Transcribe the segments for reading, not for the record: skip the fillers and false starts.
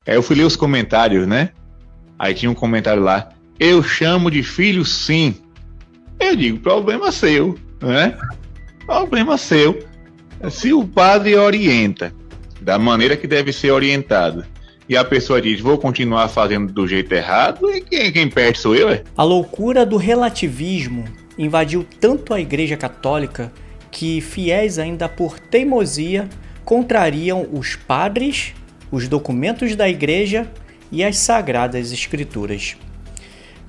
Aí eu fui ler os comentários, né? Aí tinha um comentário lá: eu chamo de filho sim. Eu digo, problema seu, né? Problema seu. Se o padre orienta da maneira que deve ser orientado e a pessoa diz, vou continuar fazendo do jeito errado, e quem perde sou eu, é? A loucura do relativismo invadiu tanto a Igreja Católica que fiéis ainda por teimosia contrariam os padres, os documentos da Igreja e as Sagradas Escrituras.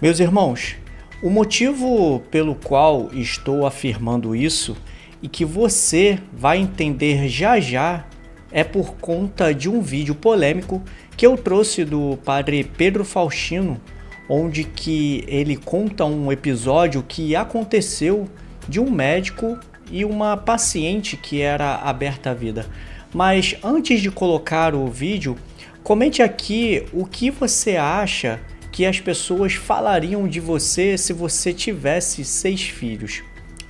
Meus irmãos, o motivo pelo qual estou afirmando isso e que você vai entender já já é por conta de um vídeo polêmico que eu trouxe do padre Pedro Faustino, onde que ele conta um episódio que aconteceu de um médico e uma paciente que era aberta à vida. Mas antes de colocar o vídeo, comente aqui o que você acha que as pessoas falariam de você se você tivesse 6 filhos.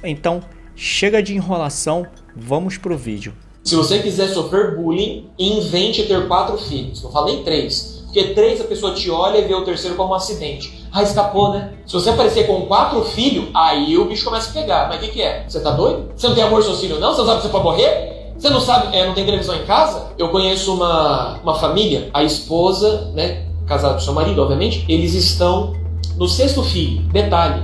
Então, chega de enrolação, vamos pro vídeo. Se você quiser sofrer bullying, invente ter 4 filhos. Não falei 3, porque 3 a pessoa te olha e vê o terceiro como um acidente. Ah, escapou, né? Se você aparecer com 4 filhos, aí o bicho começa a pegar. Mas o que é? Você tá doido? Você não tem amor aos seus filhos não? Você não sabe que você pode morrer? Você não sabe, não tem televisão em casa? Eu conheço uma família, a esposa, né, casada com seu marido, obviamente, eles estão no 6º filho. Detalhe,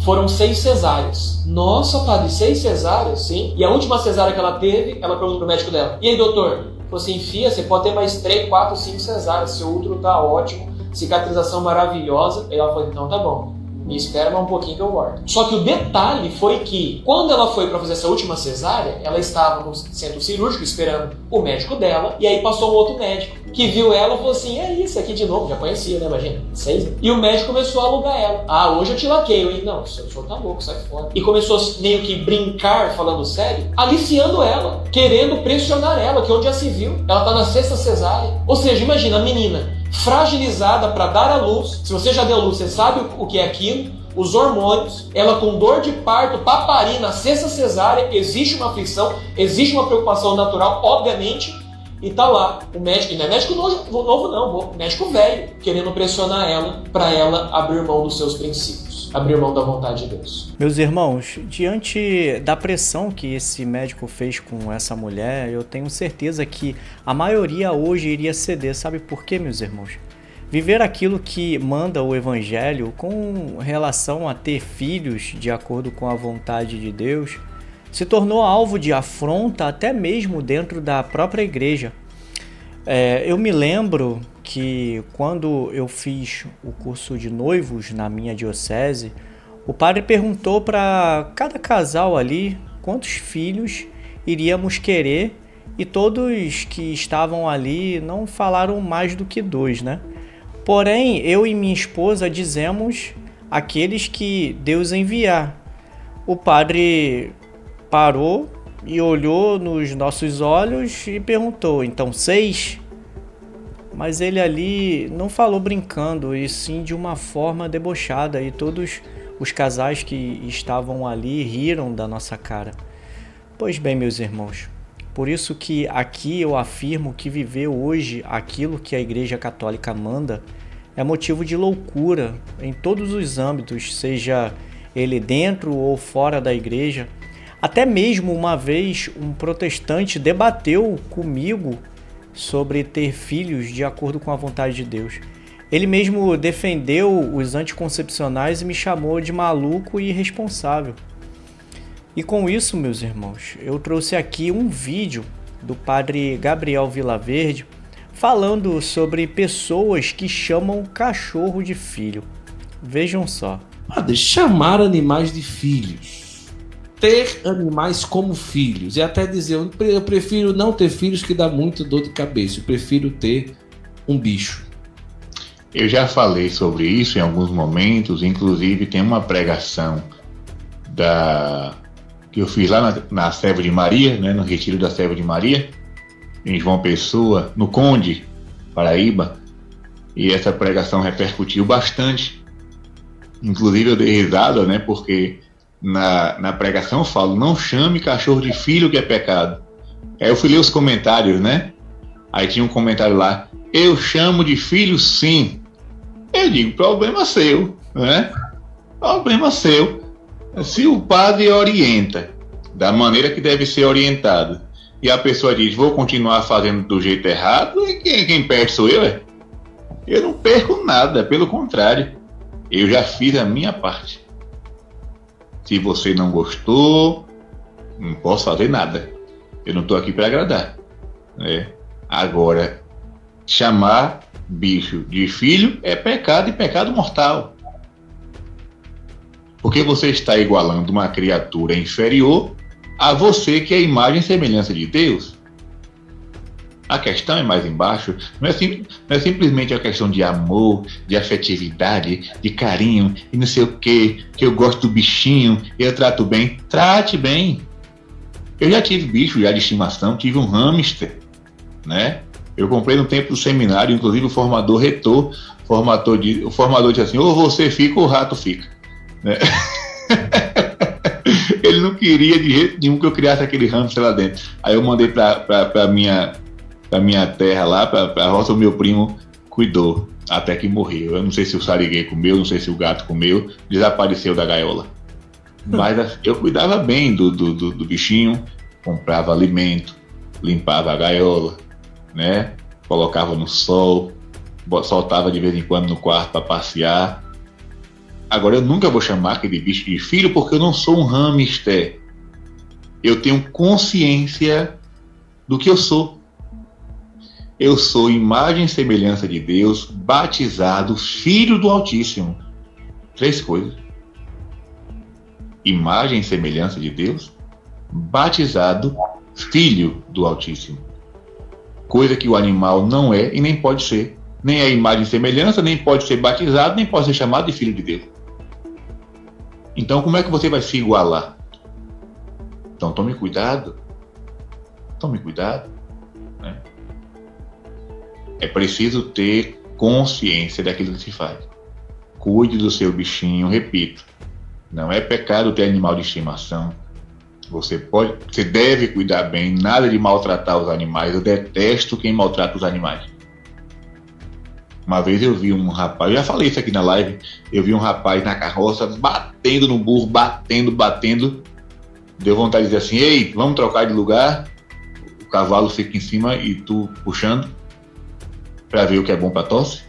foram 6 cesáreas. Nossa, padre, 6 cesáreas? Sim. E a última cesárea que ela teve, ela perguntou pro médico dela: e aí, doutor? Falou assim: filha, você pode ter mais 3, 4, 5 cesáreas. Seu útero tá ótimo, cicatrização maravilhosa. E ela falou: então tá bom, me espera mais um pouquinho que eu volto. Só que o detalhe foi que, quando ela foi para fazer essa última cesárea, ela estava no centro cirúrgico esperando o médico dela, e aí passou um outro médico que viu ela e falou assim: é isso aqui de novo, já conhecia, né, imagina, 6. E o médico começou a alugar ela. Ah, hoje eu te laqueio, hein? Não, o senhor tá louco, sai fora. E começou a meio que brincar, falando sério, aliciando ela, querendo pressionar ela, que onde já se viu, ela tá na 6ª cesárea. Ou seja, imagina, a menina fragilizada para dar à luz. Se você já deu luz, você sabe o que é aquilo. Os hormônios, ela com dor de parto, paparia, na 6ª cesárea, existe uma aflição, existe uma preocupação natural, obviamente. E tá lá, o médico, e não é médico novo não, médico velho, querendo pressionar ela para ela abrir mão dos seus princípios, abrir mão da vontade de Deus. Meus irmãos, diante da pressão que esse médico fez com essa mulher, eu tenho certeza que a maioria hoje iria ceder. Sabe por quê, meus irmãos? Viver aquilo que manda o Evangelho com relação a ter filhos de acordo com a vontade de Deus se tornou alvo de afronta até mesmo dentro da própria igreja. Eu me lembro que quando eu fiz o curso de noivos na minha diocese, o padre perguntou para cada casal ali quantos filhos iríamos querer, e todos que estavam ali não falaram mais do que 2, né? Porém, eu e minha esposa dizemos aqueles que Deus enviar. O padre parou e olhou nos nossos olhos e perguntou: então 6? Mas ele ali não falou brincando, e sim de uma forma debochada, e todos os casais que estavam ali riram da nossa cara. Pois bem, meus irmãos, por isso que aqui eu afirmo que viver hoje aquilo que a Igreja Católica manda é motivo de loucura em todos os âmbitos, seja ele dentro ou fora da igreja. Até mesmo uma vez um protestante debateu comigo sobre ter filhos de acordo com a vontade de Deus. Ele mesmo defendeu os anticoncepcionais e me chamou de maluco e irresponsável. E com isso, meus irmãos, eu trouxe aqui um vídeo do padre Gabriel Vilaverde falando sobre pessoas que chamam cachorro de filho. Vejam só. Padre, chamar animais de filhos, ter animais como filhos, e até dizer, eu prefiro não ter filhos que dá muita dor de cabeça, eu prefiro ter um bicho. Eu já falei sobre isso em alguns momentos, inclusive tem uma pregação que eu fiz lá na Serva de Maria, né, no Retiro da Serva de Maria, em João Pessoa, no Conde, Paraíba, e essa pregação repercutiu bastante. Inclusive eu dei risada, né, porque na pregação eu falo: não chame cachorro de filho, que é pecado. Aí eu fui ler os comentários, né, aí tinha um comentário lá: Eu chamo de filho sim. Eu digo, problema seu, né? Problema seu. Se o padre orienta da maneira que deve ser orientado e a pessoa diz, vou continuar fazendo do jeito errado, quem perde sou eu, é? Eu não perco nada, pelo contrário. Eu já fiz a minha parte. Se você não gostou, não posso fazer nada. Eu não estou aqui para agradar. Né? Agora, chamar bicho de filho é pecado e pecado mortal. Porque você está igualando uma criatura inferior a você que é a imagem e semelhança de Deus. A questão é mais embaixo, não é simplesmente a questão de amor, de afetividade, de carinho e não sei o que eu gosto do bichinho, eu trato bem. Trate bem. Eu já tive bicho já de estimação, tive um hamster, né? Eu comprei no tempo do seminário, inclusive o formador retou, o formador disse assim, ou você fica ou o rato fica. Né? Ele não queria de jeito nenhum que eu criasse aquele hamster lá dentro. Aí eu mandei para minha terra lá, para a roça, o meu primo cuidou, até que morreu. Eu não sei se o sariguei comeu, não sei se o gato comeu, desapareceu da gaiola. Mas eu cuidava bem do bichinho, comprava alimento, limpava a gaiola, né? Colocava no sol, soltava de vez em quando no quarto para passear. Agora eu nunca vou chamar aquele bicho de filho porque eu não sou um hamster. Eu tenho consciência do que eu sou. Eu sou imagem e semelhança de Deus, batizado, filho do Altíssimo. 3 coisas. Imagem e semelhança de Deus, batizado, filho do Altíssimo. Coisa que o animal não é e nem pode ser. Nem é imagem e semelhança, nem pode ser batizado, nem pode ser chamado de filho de Deus. Então como é que você vai se igualar? Então tome cuidado. Tome cuidado. Né? É preciso ter consciência daquilo que se faz. Cuide do seu bichinho, repito. Não é pecado ter animal de estimação. Você deve cuidar bem, nada de maltratar os animais. Eu detesto quem maltrata os animais. Uma vez eu vi um rapaz, eu já falei isso aqui na live, eu vi um rapaz na carroça batendo no burro, batendo. Deu vontade de dizer assim, ei, vamos trocar de lugar. O cavalo fica em cima e tu puxando para ver o que é bom para tosse.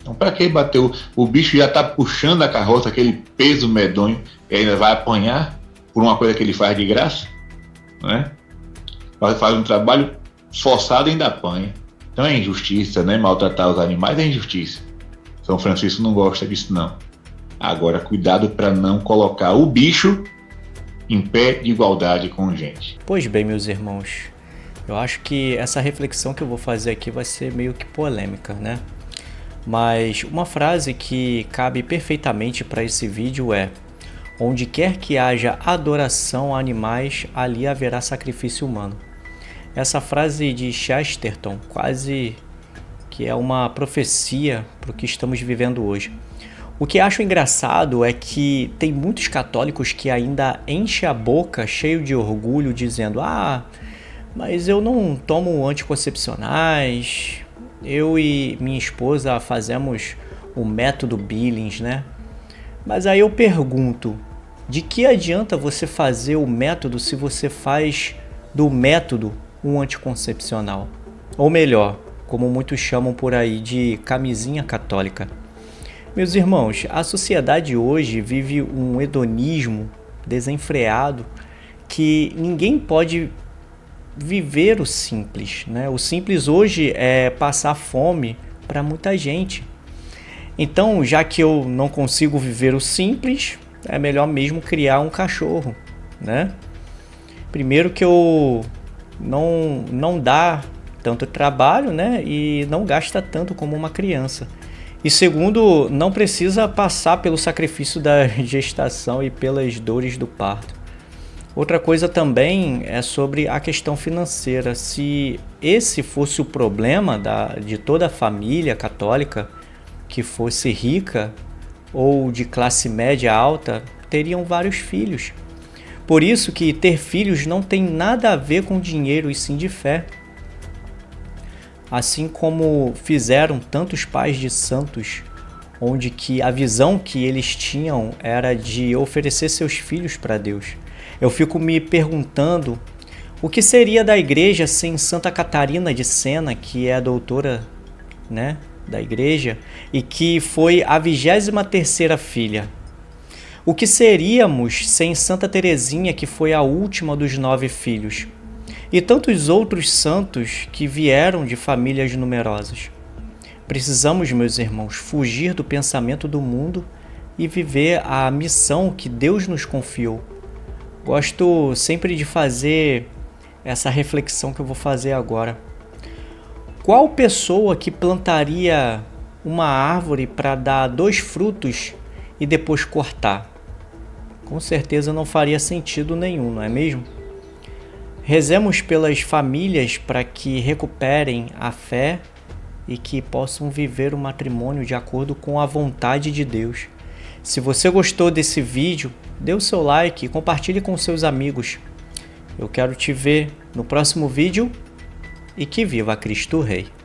Então para que bater? O bicho já tá puxando a carroça, aquele peso medonho, e ainda vai apanhar por uma coisa que ele faz de graça, né? Faz um trabalho forçado e ainda apanha. Então é injustiça, né? Maltratar os animais é injustiça. São Francisco não gosta disso, não. Agora, cuidado para não colocar o bicho em pé de igualdade com gente. Pois bem, meus irmãos, eu acho que essa reflexão que eu vou fazer aqui vai ser meio que polêmica, né? Mas uma frase que cabe perfeitamente para esse vídeo é: onde quer que haja adoração a animais, ali haverá sacrifício humano. Essa frase de Chesterton quase que é uma profecia para o que estamos vivendo hoje. O que acho engraçado é que tem muitos católicos que ainda enchem a boca cheio de orgulho dizendo: mas eu não tomo anticoncepcionais, eu e minha esposa fazemos o método Billings, né? Mas aí eu pergunto, de que adianta você fazer o método se você faz do método um anticoncepcional? Ou melhor, como muitos chamam por aí de camisinha católica. Meus irmãos, a sociedade hoje vive um hedonismo desenfreado que ninguém pode viver o simples, né? O simples hoje é passar fome para muita gente. Então, já que eu não consigo viver o simples, é melhor mesmo criar um cachorro, né? Primeiro que eu não dá tanto trabalho, né? E não gasta tanto como uma criança. E segundo, não precisa passar pelo sacrifício da gestação e pelas dores do parto. Outra coisa também é sobre a questão financeira. Se esse fosse o problema de toda a família católica, que fosse rica ou de classe média alta, teriam vários filhos. Por isso que ter filhos não tem nada a ver com dinheiro e sim de fé. assim como fizeram tantos pais de santos, onde que a visão que eles tinham era de oferecer seus filhos para Deus. Eu fico me perguntando o que seria da igreja sem Santa Catarina de Sena, que é a doutora, né, da igreja, e que foi a 23ª filha. O que seríamos sem Santa Teresinha, que foi a última dos 9 filhos? E tantos outros santos que vieram de famílias numerosas. Precisamos, meus irmãos, fugir do pensamento do mundo e viver a missão que Deus nos confiou. Gosto sempre de fazer essa reflexão que eu vou fazer agora. Qual pessoa que plantaria uma árvore para dar 2 frutos e depois cortar? Com certeza não faria sentido nenhum, não é mesmo? Rezemos pelas famílias para que recuperem a fé e que possam viver o matrimônio de acordo com a vontade de Deus. Se você gostou desse vídeo, dê o seu like e compartilhe com seus amigos. Eu quero te ver no próximo vídeo e que viva Cristo Rei!